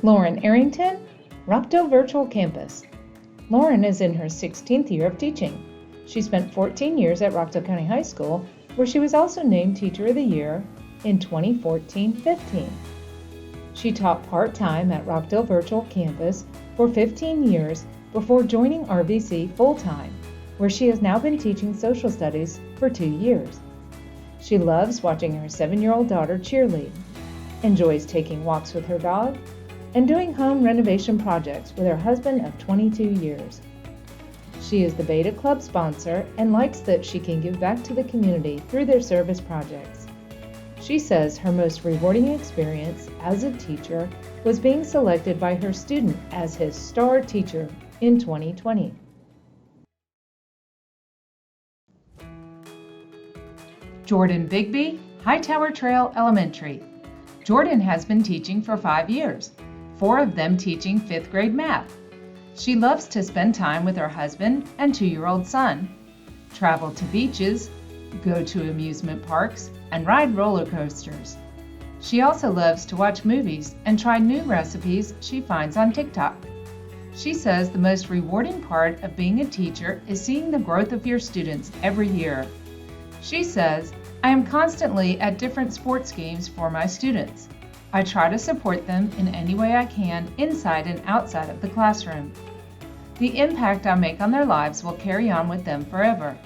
Lauren Arrington, Rockdale Virtual Campus. Lauren is in her 16th year of teaching. She spent 14 years at Rockdale County High School, where she was also named Teacher of the Year in 2014-15. She taught part-time at Rockdale Virtual Campus for 15 years before joining RVC full-time, where she has now been teaching social studies for 2 years. She loves watching her 7-year-old daughter cheerlead, enjoys taking walks with her dog, and doing home renovation projects with her husband of 22 years. She is the Beta Club sponsor and likes that she can give back to the community through their service projects. She says her most rewarding experience as a teacher was being selected by her student as his star teacher in 2020. Jordan Bigby, Hightower Trail Elementary. Jordan has been teaching for 5 years, 4 of them teaching 5th grade math. She loves to spend time with her husband and 2-year-old son, travel to beaches, go to amusement parks, and ride roller coasters. She also loves to watch movies and try new recipes she finds on TikTok. She says the most rewarding part of being a teacher is seeing the growth of your students every year. She says, "I am constantly at different sports games for my students. I try to support them in any way I can inside and outside of the classroom. The impact I make on their lives will carry on with them forever.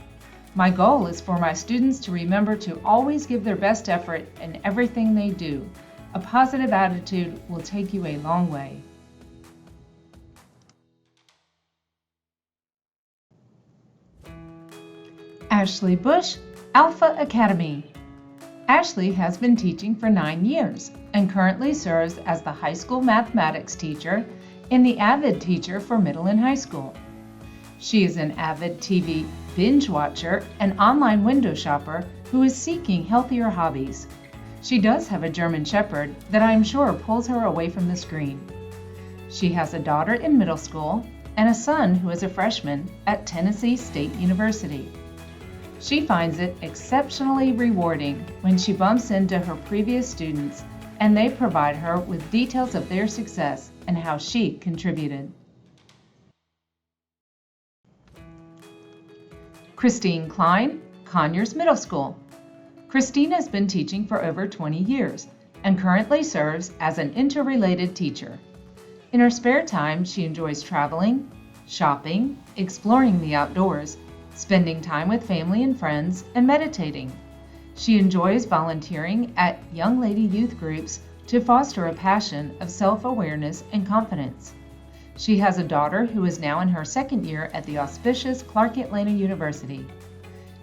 My goal is for my students to remember to always give their best effort in everything they do. A positive attitude will take you a long way." Ashley Bush, Alpha Academy. Ashley has been teaching for 9 years and currently serves as the high school mathematics teacher and the avid teacher for middle and high school. She is an avid TV binge watcher and online window shopper who is seeking healthier hobbies. She does have a German Shepherd that I am sure pulls her away from the screen. She has a daughter in middle school and a son who is a freshman at Tennessee State University. She finds it exceptionally rewarding when she bumps into her previous students and they provide her with details of their success and how she contributed. Christine Klein, Conyers Middle School. Christine has been teaching for over 20 years and currently serves as an interrelated teacher. In her spare time, she enjoys traveling, shopping, exploring the outdoors, spending time with family and friends, and meditating. She enjoys volunteering at young lady youth groups to foster a passion of self-awareness and confidence. She has a daughter who is now in her 2nd year at the auspicious Clark Atlanta University.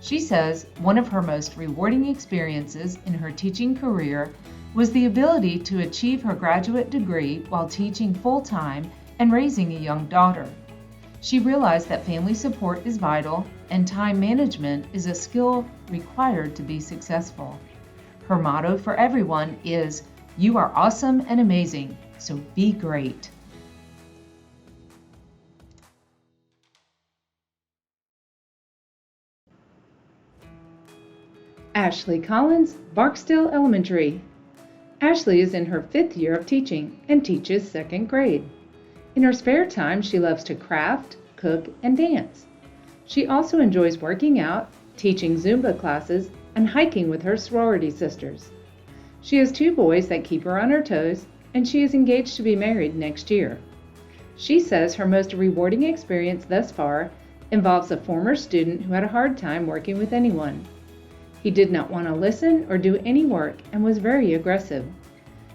She says one of her most rewarding experiences in her teaching career was the ability to achieve her graduate degree while teaching full-time and raising a young daughter. She realized that family support is vital and time management is a skill required to be successful. Her motto for everyone is, "You are awesome and amazing, so be great." Ashley Collins, Barksdale Elementary. Ashley is in her 5th year of teaching and teaches 2nd grade. In her spare time, she loves to craft, cook, and dance. She also enjoys working out, teaching Zumba classes, and hiking with her sorority sisters. She has 2 boys that keep her on her toes, and she is engaged to be married next year. She says her most rewarding experience thus far involves a former student who had a hard time working with anyone. He did not want to listen or do any work and was very aggressive.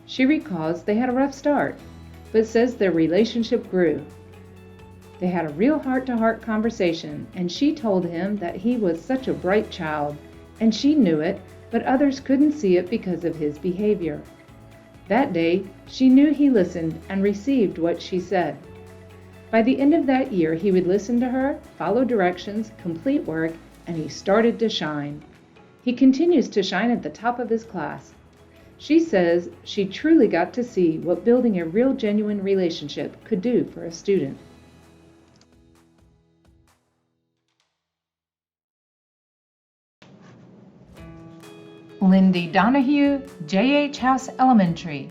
She recalls they had a rough start, but says their relationship grew. They had a real heart-to-heart conversation, and she told him that he was such a bright child, and she knew it, but others couldn't see it because of his behavior. That day, she knew he listened and received what she said. By the end of that year, he would listen to her, follow directions, complete work, and he started to shine. He continues to shine at the top of his class. She says she truly got to see what building a real genuine relationship could do for a student. Lindy Donahue, J.H. House Elementary.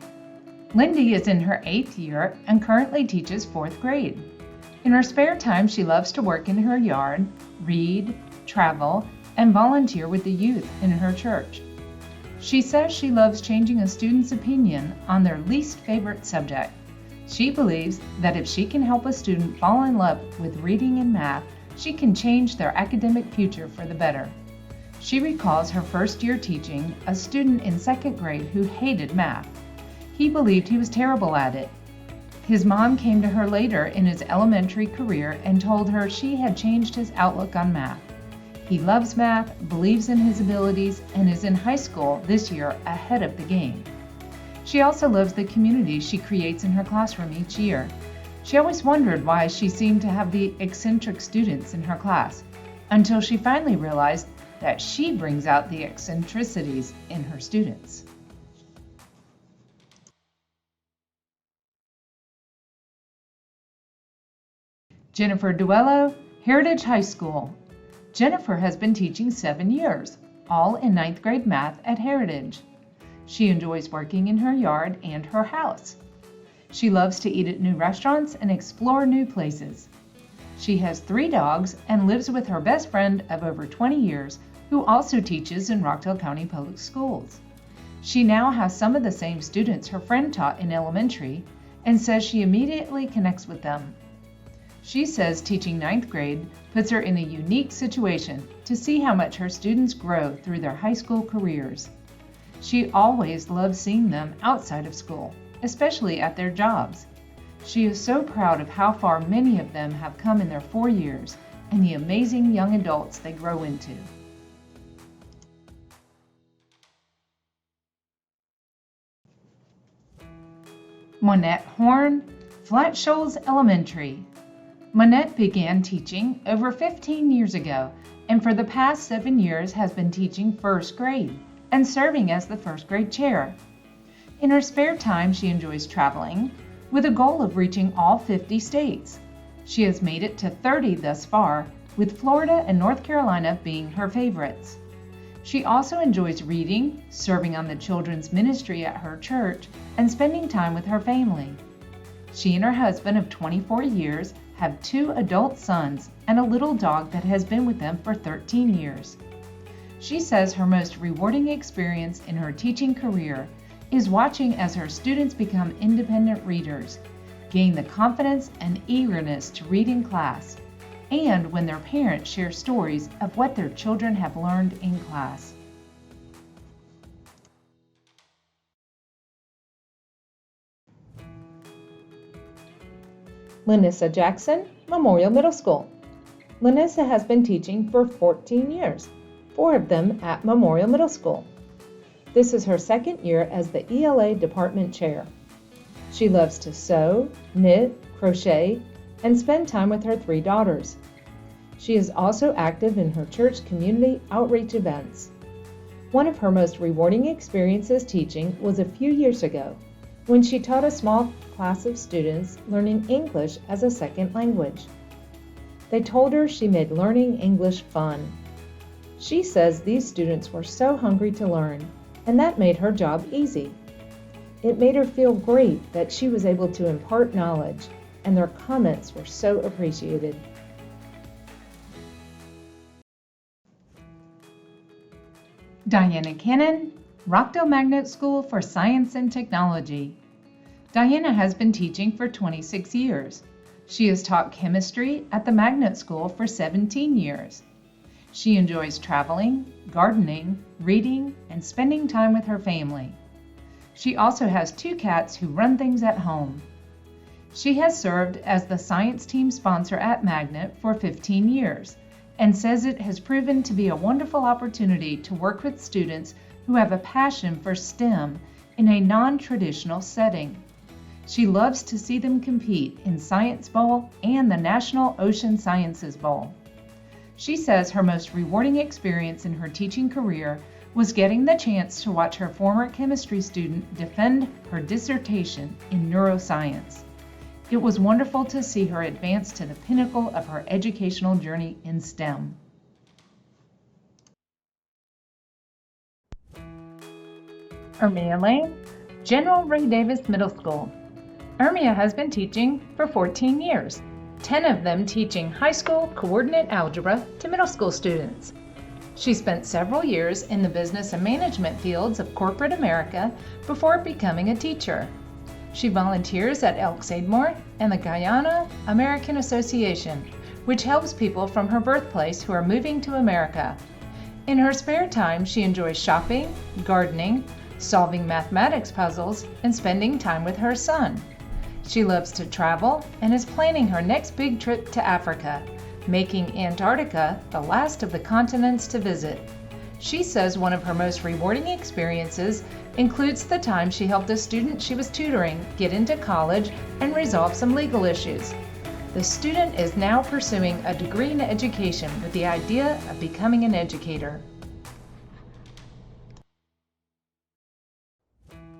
Lindy is in her 8th year and currently teaches 4th grade. In her spare time, she loves to work in her yard, read, travel, and volunteer with the youth in her church. She says she loves changing a student's opinion on their least favorite subject. She believes that if she can help a student fall in love with reading and math, she can change their academic future for the better. She recalls her first year teaching a student in 2nd grade who hated math. He believed he was terrible at it. His mom came to her later in his elementary career and told her she had changed his outlook on math. He loves math, believes in his abilities, and is in high school this year ahead of the game. She also loves the community she creates in her classroom each year. She always wondered why she seemed to have the eccentric students in her class, until she finally realized that she brings out the eccentricities in her students. Jennifer Duello, Heritage High School. Jennifer has been teaching 7 years, all in 9th grade math at Heritage. She enjoys working in her yard and her house. She loves to eat at new restaurants and explore new places. She has 3 dogs and lives with her best friend of over 20 years, who also teaches in Rockdale County Public Schools. She now has some of the same students her friend taught in elementary and says she immediately connects with them. She says teaching 9th grade puts her in a unique situation to see how much her students grow through their high school careers. She always loves seeing them outside of school, especially at their jobs. She is so proud of how far many of them have come in their 4 years and the amazing young adults they grow into. Monette Horn, Flat Shoals Elementary. Monette began teaching over 15 years ago and for the past 7 years has been teaching 1st grade and serving as the 1st grade chair. In her spare time, she enjoys traveling with a goal of reaching all 50 states. She has made it to 30 thus far, with Florida and North Carolina being her favorites. She also enjoys reading, serving on the children's ministry at her church, and spending time with her family. She and her husband of 24 years have 2 adult sons and a little dog that has been with them for 13 years. She says her most rewarding experience in her teaching career is watching as her students become independent readers, gain the confidence and eagerness to read in class, and when their parents share stories of what their children have learned in class. Lanissa Jackson, Memorial Middle School. Lanissa has been teaching for 14 years, 4 of them at Memorial Middle School. This is her 2nd year as the ELA department chair. She loves to sew, knit, crochet, and spend time with her 3 daughters. She is also active in her church community outreach events. One of her most rewarding experiences teaching was a few years ago when she taught a small class of students learning English as a second language. They told her she made learning English fun. She says these students were so hungry to learn, and that made her job easy. It made her feel great that she was able to impart knowledge, and their comments were so appreciated. Diana Cannon, Rockdale Magnet School for Science and Technology. Diana has been teaching for 26 years. She has taught chemistry at the Magnet School for 17 years. She enjoys traveling, gardening, reading, and spending time with her family. She also has 2 cats who run things at home. She has served as the science team sponsor at Magnet for 15 years and says it has proven to be a wonderful opportunity to work with students who have a passion for STEM in a non-traditional setting. She loves to see them compete in Science Bowl and the National Ocean Sciences Bowl. She says her most rewarding experience in her teaching career was getting the chance to watch her former chemistry student defend her dissertation in neuroscience. It was wonderful to see her advance to the pinnacle of her educational journey in STEM. Ermia Lane, General Ray Davis Middle School. Ermia has been teaching for 14 years, 10 of them teaching high school coordinate algebra to middle school students. She spent several years in the business and management fields of corporate America before becoming a teacher. She volunteers at Elks Aidmore and the Guyana American Association, which helps people from her birthplace who are moving to America. In her spare time, she enjoys shopping, gardening, solving mathematics puzzles, and spending time with her son. She loves to travel and is planning her next big trip to Africa, making Antarctica the last of the continents to visit. She says one of her most rewarding experiences includes the time she helped a student she was tutoring get into college and resolve some legal issues. The student is now pursuing a degree in education with the idea of becoming an educator.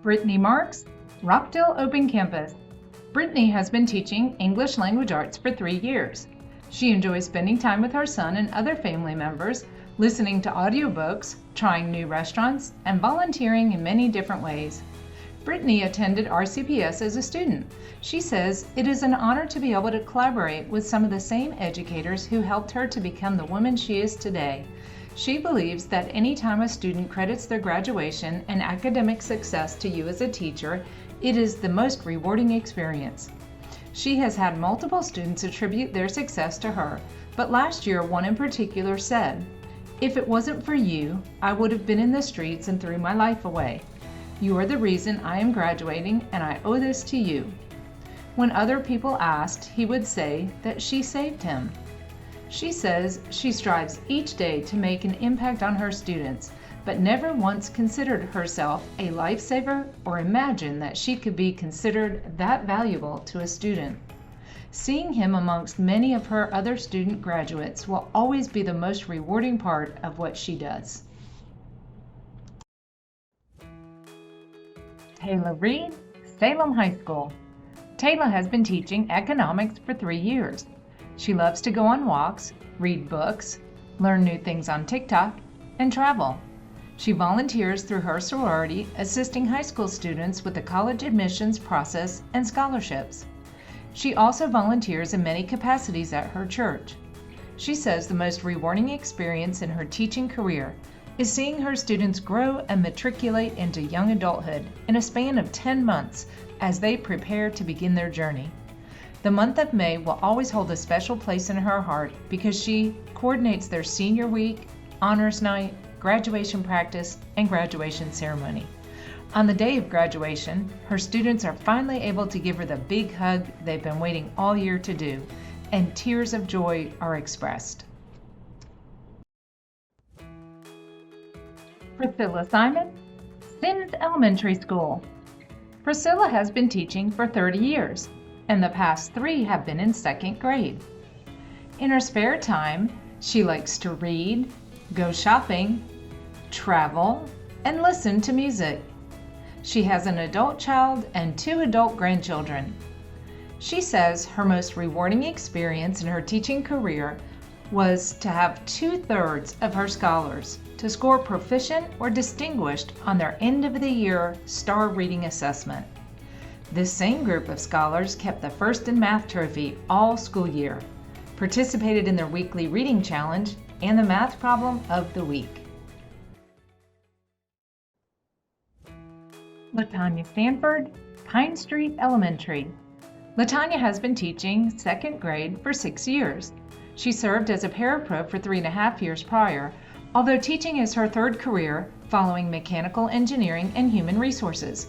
Brittany Marks, Rockdale Open Campus. Brittany has been teaching English language arts for 3 years. She enjoys spending time with her son and other family members, listening to audiobooks, trying new restaurants, and volunteering in many different ways. Brittany attended RCPS as a student. She says it is an honor to be able to collaborate with some of the same educators who helped her to become the woman she is today. She believes that any time a student credits their graduation and academic success to you as a teacher, it is the most rewarding experience. She has had multiple students attribute their success to her, but last year one in particular said, "If it wasn't for you, I would have been in the streets and threw my life away. You are the reason I am graduating, and I owe this to you." When other people asked, he would say that she saved him. She says she strives each day to make an impact on her students, but never once considered herself a lifesaver or imagined that she could be considered that valuable to a student. Seeing him amongst many of her other student graduates will always be the most rewarding part of what she does. Taylor Reed, Salem High School. Taylor has been teaching economics for 3 years. She loves to go on walks, read books, learn new things on TikTok, and travel. She volunteers through her sorority, assisting high school students with the college admissions process and scholarships. She also volunteers in many capacities at her church. She says the most rewarding experience in her teaching career is seeing her students grow and matriculate into young adulthood in a span of 10 months as they prepare to begin their journey. The month of May will always hold a special place in her heart because she coordinates their senior week, honors night, graduation practice, and graduation ceremony. On the day of graduation, her students are finally able to give her the big hug they've been waiting all year to do, and tears of joy are expressed. Priscilla Simon, Sims Elementary School. Priscilla has been teaching for 30 years, and the past 3 have been in 2nd grade. In her spare time, she likes to read, go shopping, travel, and listen to music. She has an adult child and 2 adult grandchildren. She says her most rewarding experience in her teaching career was to have 2/3 of her scholars to score proficient or distinguished on their end of the year star reading assessment. This same group of scholars kept the first in math trophy all school year, participated in their weekly reading challenge, and the math problem of the week. LaTanya Stanford, Pine Street Elementary. LaTanya has been teaching 2nd grade for 6 years. She served as a parapro for 3.5 years prior, although teaching is her 3rd career following mechanical engineering and human resources.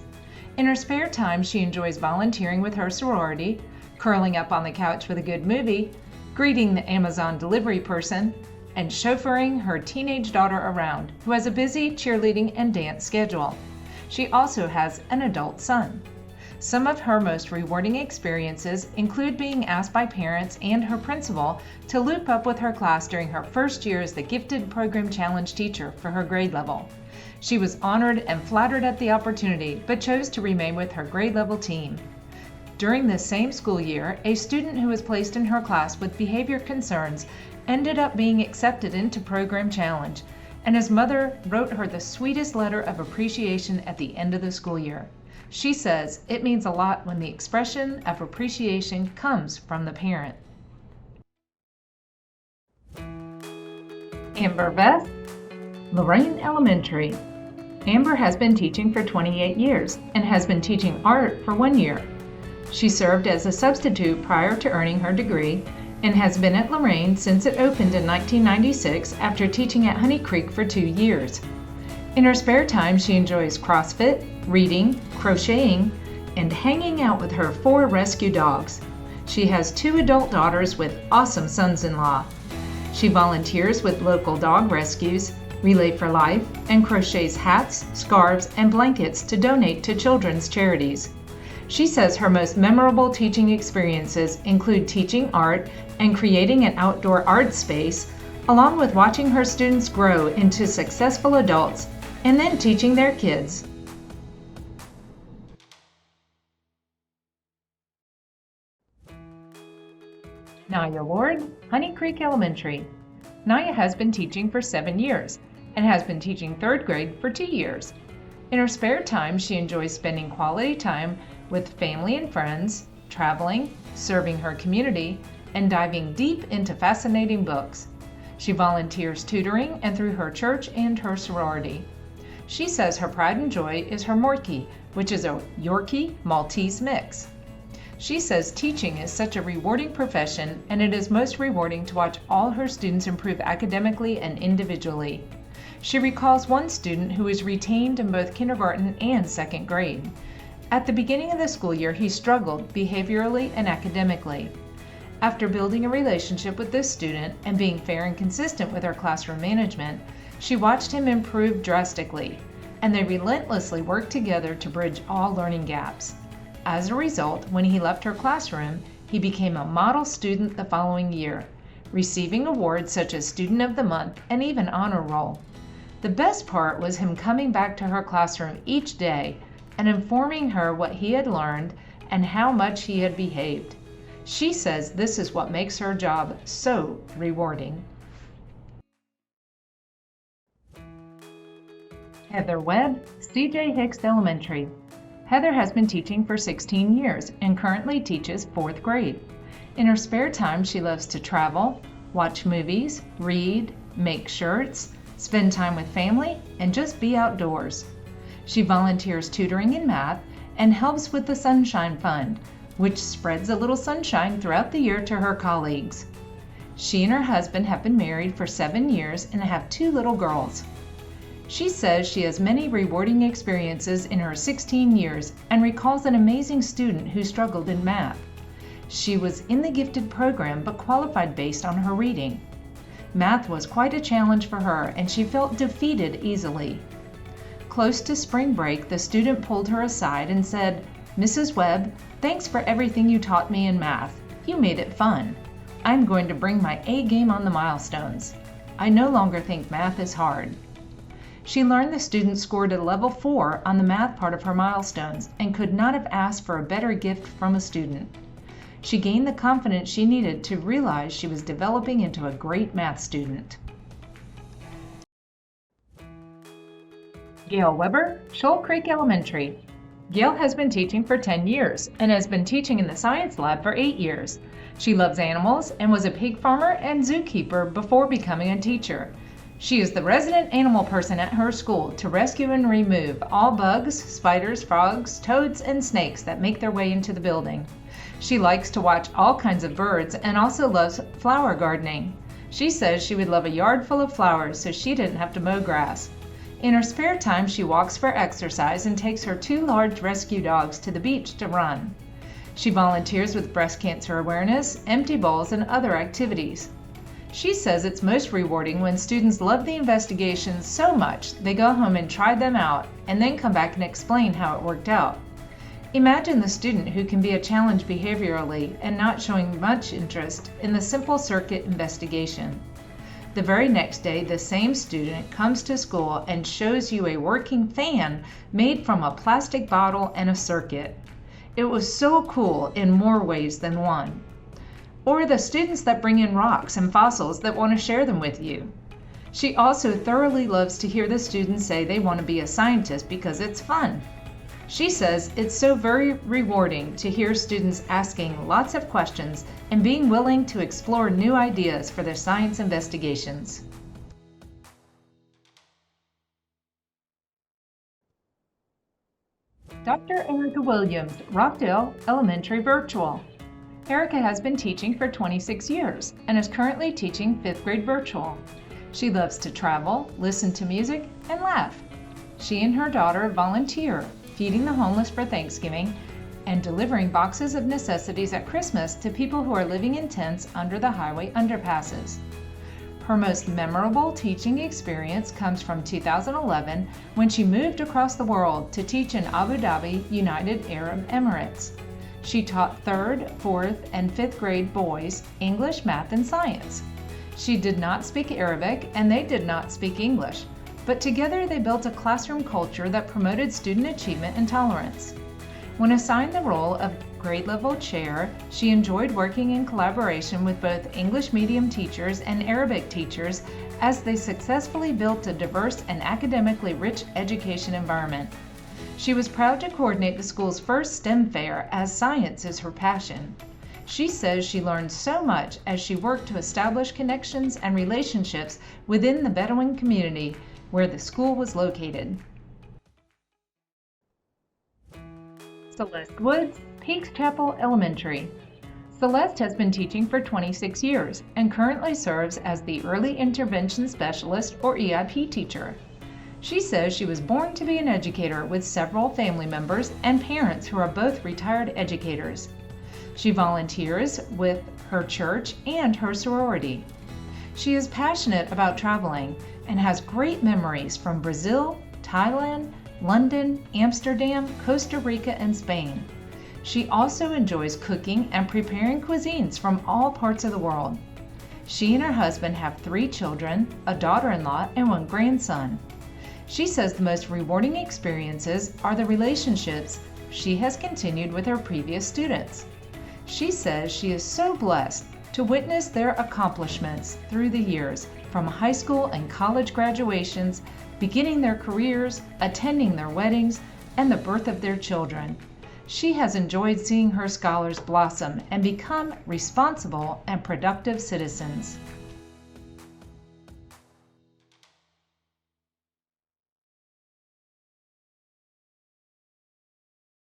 In her spare time, she enjoys volunteering with her sorority, curling up on the couch with a good movie, greeting the Amazon delivery person, and chauffeuring her teenage daughter around, who has a busy cheerleading and dance schedule. She also has an adult son. Some of her most rewarding experiences include being asked by parents and her principal to loop up with her class during her first year as the Gifted Program Challenge teacher for her grade level. She was honored and flattered at the opportunity, but chose to remain with her grade level team. During this same school year, a student who was placed in her class with behavior concerns ended up being accepted into Program Challenge, and his mother wrote her the sweetest letter of appreciation at the end of the school year. She says it means a lot when the expression of appreciation comes from the parent. Amber Beth, Lorraine Elementary. Amber has been teaching for 28 years and has been teaching art for 1 year. She served as a substitute prior to earning her degree and has been at Lorraine since it opened in 1996 after teaching at Honey Creek for 2 years. In her spare time, she enjoys CrossFit, reading, crocheting, and hanging out with her 4 rescue dogs. She has 2 adult daughters with awesome sons-in-law. She volunteers with local dog rescues, Relay for Life, and crochets hats, scarves, and blankets to donate to children's charities. She says her most memorable teaching experiences include teaching art and creating an outdoor art space, along with watching her students grow into successful adults and then teaching their kids. Naya Ward, Honey Creek Elementary. Naya has been teaching for 7 years and has been teaching 3rd grade for 2 years. In her spare time, she enjoys spending quality time with family and friends, traveling, serving her community, and diving deep into fascinating books. She volunteers tutoring and through her church and her sorority. She says her pride and joy is her Morkie, which is a Yorkie Maltese mix. She says teaching is such a rewarding profession, and it is most rewarding to watch all her students improve academically and individually. She recalls one student who was retained in both kindergarten and 2nd grade. At the beginning of the school year, he struggled behaviorally and academically. After building a relationship with this student and being fair and consistent with her classroom management, she watched him improve drastically, and they relentlessly worked together to bridge all learning gaps. As a result, when he left her classroom, he became a model student the following year, receiving awards such as Student of the Month and even Honor Roll. The best part was him coming back to her classroom each day and informing her what he had learned and how much he had behaved. She says this is what makes her job so rewarding. Heather Webb, C.J. Hicks Elementary. Heather has been teaching for 16 years and currently teaches 4th grade. In her spare time, she loves to travel, watch movies, read, make shirts, spend time with family, and just be outdoors. She volunteers tutoring in math and helps with the Sunshine Fund, which spreads a little sunshine throughout the year to her colleagues. She and her husband have been married for 7 years and have 2 little girls. She says she has many rewarding experiences in her 16 years and recalls an amazing student who struggled in math. She was in the gifted program but qualified based on her reading. Math was quite a challenge for her and she felt defeated easily. Close to spring break, the student pulled her aside and said, "Mrs. Webb, thanks for everything you taught me in math. You made it fun. I'm going to bring my A game on the milestones. I no longer think math is hard." She learned the student scored a level 4 on the math part of her milestones and could not have asked for a better gift from a student. She gained the confidence she needed to realize she was developing into a great math student. Gail Weber, Shoal Creek Elementary. Gail has been teaching for 10 years and has been teaching in the science lab for 8 years. She loves animals and was a pig farmer and zookeeper before becoming a teacher. She is the resident animal person at her school to rescue and remove all bugs, spiders, frogs, toads, and snakes that make their way into the building. She likes to watch all kinds of birds and also loves flower gardening. She says she would love a yard full of flowers so she didn't have to mow grass. In her spare time, she walks for exercise and takes her 2 large rescue dogs to the beach to run. She volunteers with breast cancer awareness, empty bowls, and other activities. She says it's most rewarding when students love the investigations so much they go home and try them out and then come back and explain how it worked out. Imagine the student who can be a challenge behaviorally and not showing much interest in the simple circuit investigation. The very next day, the same student comes to school and shows you a working fan made from a plastic bottle and a circuit. It was so cool in more ways than one. Or the students that bring in rocks and fossils that want to share them with you. She also thoroughly loves to hear the students say they want to be a scientist because it's fun. She says it's so very rewarding to hear students asking lots of questions and being willing to explore new ideas for their science investigations. Dr. Erica Williams, Rockdale Elementary Virtual. Erica has been teaching for 26 years and is currently teaching 5th grade virtual. She loves to travel, listen to music, and laugh. She and her daughter volunteer, feeding the homeless for Thanksgiving and delivering boxes of necessities at Christmas to people who are living in tents under the highway underpasses. Her most memorable teaching experience comes from 2011 when she moved across the world to teach in Abu Dhabi, United Arab Emirates. She taught 3rd, 4th, and 5th grade boys English, math, and science. She did not speak Arabic and they did not speak English, but together they built a classroom culture that promoted student achievement and tolerance. When assigned the role of grade level chair, she enjoyed working in collaboration with both English medium teachers and Arabic teachers as they successfully built a diverse and academically rich education environment. She was proud to coordinate the school's first STEM fair, as science is her passion. She says she learned so much as she worked to establish connections and relationships within the Bedouin community where the school was located. Celeste Woods, Peaks Chapel Elementary. Celeste has been teaching for 26 years and currently serves as the Early Intervention Specialist or EIP teacher. She says she was born to be an educator with several family members and parents who are both retired educators. She volunteers with her church and her sorority. She is passionate about traveling and has great memories from Brazil, Thailand, London, Amsterdam, Costa Rica, and Spain. She also enjoys cooking and preparing cuisines from all parts of the world. She and her husband have 3 children, a daughter-in-law, and 1 grandson. She says the most rewarding experiences are the relationships she has continued with her previous students. She says she is so blessed to witness their accomplishments through the years, from high school and college graduations, beginning their careers, attending their weddings, and the birth of their children. She has enjoyed seeing her scholars blossom and become responsible and productive citizens.